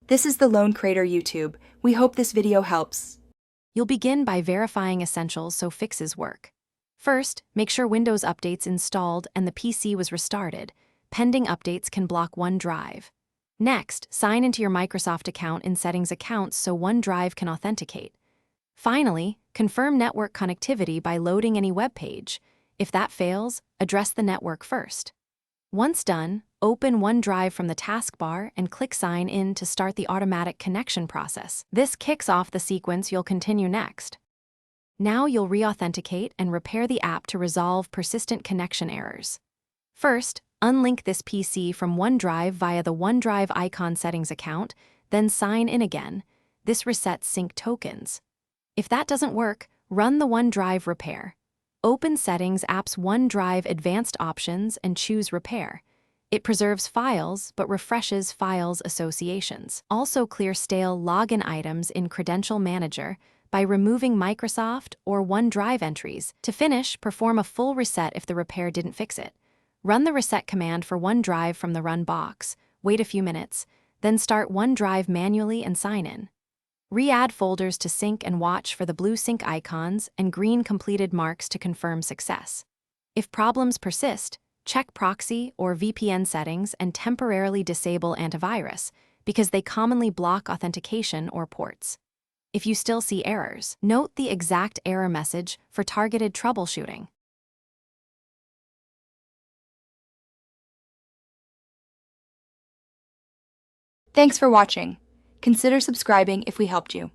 This is the Lone Crater YouTube. We hope this video helps. You'll begin by verifying essentials so fixes work. First, make sure Windows Update's installed and the PC was restarted. Pending updates can block OneDrive. Next, sign into your Microsoft account in Settings Accounts so OneDrive can authenticate. Finally, confirm network connectivity by loading any web page. If that fails, address the network first. Once done, open OneDrive from the taskbar and click Sign In to start the automatic connection process. This kicks off the sequence you'll continue next. Now you'll re-authenticate and repair the app to resolve persistent connection errors. First, unlink this PC from OneDrive via the OneDrive icon settings account, then sign in again. This resets sync tokens. If that doesn't work, run the OneDrive repair. Open Settings app's OneDrive Advanced Options and choose Repair. It preserves files but refreshes files associations. Also clear stale login items in Credential Manager by removing Microsoft or OneDrive entries. To finish, perform a full reset if the repair didn't fix it. Run the reset command for OneDrive from the Run box, wait a few minutes, then start OneDrive manually and sign in. Re-add folders to sync and watch for the blue sync icons and green completed marks to confirm success. If problems persist, check proxy or VPN settings and temporarily disable antivirus because they commonly block authentication or ports. If you still see errors, note the exact error message for targeted troubleshooting. Thanks for watching. Consider subscribing if we helped you.